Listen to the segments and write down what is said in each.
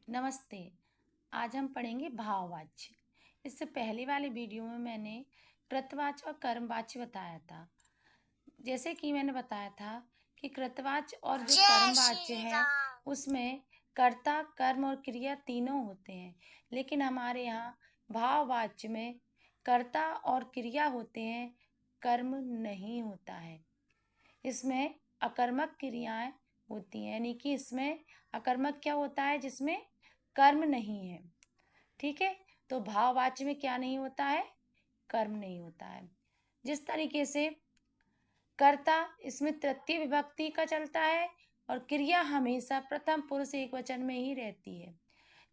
नमस्ते। आज हम पढ़ेंगे भाववाच्य। इससे पहले वाले वीडियो में मैंने कृतवाच्य और कर्मवाच्य बताया था। जैसे कि मैंने बताया था कि कृतवाच्य और जो कर्मवाच्य है उसमें कर्ता, कर्म और क्रिया तीनों होते हैं, लेकिन हमारे यहाँ भाववाच्य में कर्ता और क्रिया होते हैं, कर्म नहीं होता है। इसमें अकर्मक क्रियाएं होती हैं, यानी कि इसमें अकर्मक क्या होता है, जिसमें कर्म नहीं है। ठीक है, तो भाववाच्य में क्या नहीं होता है, कर्म नहीं होता है। जिस तरीके से कर्ता इसमें तृतीय विभक्ति का चलता है और क्रिया हमेशा प्रथम पुरुष एक वचन में ही रहती है।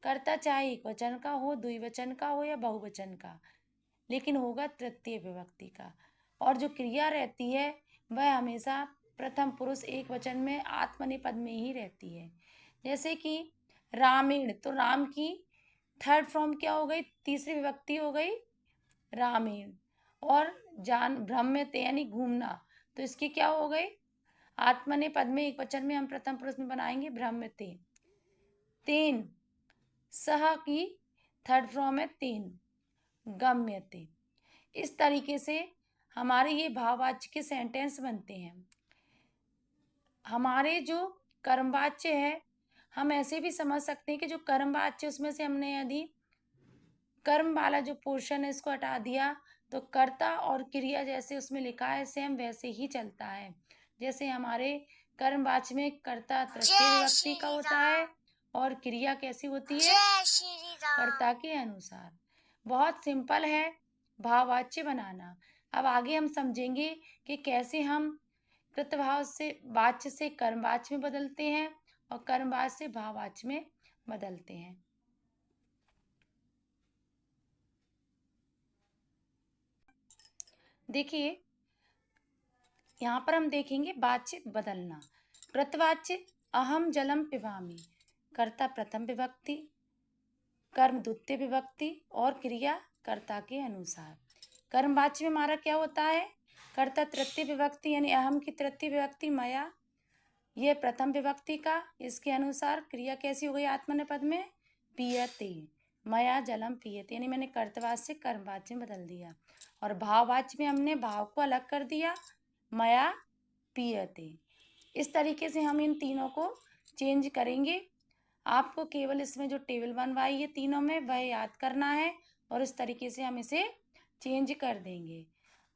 कर्ता चाहे एक वचन का हो, द्विवचन का हो या बहुवचन का, लेकिन होगा तृतीय विभक्ति का। और जो क्रिया रहती है वह हमेशा प्रथम पुरुष एक वचन में आत्मनेपद में ही रहती है। जैसे कि रामेण, तो राम की थर्ड फॉर्म क्या हो गई, तीसरी विभक्ति हो गई रामेण। और जान भ्रम्यते यानी घूमना, तो इसकी क्या हो गई, आत्मनेपद में एक वचन में हम प्रथम पुरुष में बनाएंगे भ्रम्यते। तेन, सह की थर्ड फॉर्म है तेन, गम्यते। इस तरीके से हमारे ये भाववाच्य के सेंटेंस बनते हैं। हमारे जो कर्मवाच्य है, हम ऐसे भी समझ सकते हैं कि जो कर्मवाच्य उसमें से हमने यदि कर्म वाला जो पोर्शन है इसको हटा दिया तो कर्ता और क्रिया जैसे उसमें लिखा है सेम वैसे ही चलता है। जैसे हमारे कर्मवाच्य में कर्ता तृतीय विभक्ति का होता है और क्रिया कैसी होती है, कर्ता के अनुसार। बहुत सिंपल है भाववाच्य बनाना। अब आगे हम समझेंगे कि कैसे हम कृतभाव से वाच्य से कर्मवाच्य में बदलते हैं और कर्मवाच्य से भाववाच्य में बदलते हैं। देखिए, यहाँ पर हम देखेंगे वाच्य बदलना। कृतवाच्य अहम जलम पिबामी, कर्ता प्रथम विभक्ति, कर्म द्वितीय विभक्ति और क्रिया कर्ता के अनुसार। कर्मवाच्य में हमारा क्या होता है, कर्ता तृतीय विभक्ति यानी अहम की तृतीय विभक्ति मया, ये प्रथम विभक्ति का, इसके अनुसार क्रिया कैसी हो गई आत्मनेपद में, पीयते, मया जलम पीयते, यानी मैंने कर्तवाच्य से कर्मवाच्य में बदल दिया। और भाववाच्य में हमने भाव को अलग कर दिया, मया पीयते। इस तरीके से हम इन तीनों को चेंज करेंगे। आपको केवल इसमें जो टेबल बनवाई है तीनों में वह याद करना है और इस तरीके से हम इसे चेंज कर देंगे।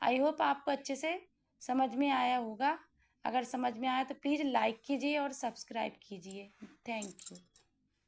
आई होप आपको अच्छे से समझ में आया होगा। अगर समझ में आया तो प्लीज़ लाइक कीजिए और सब्सक्राइब कीजिए। Thank you.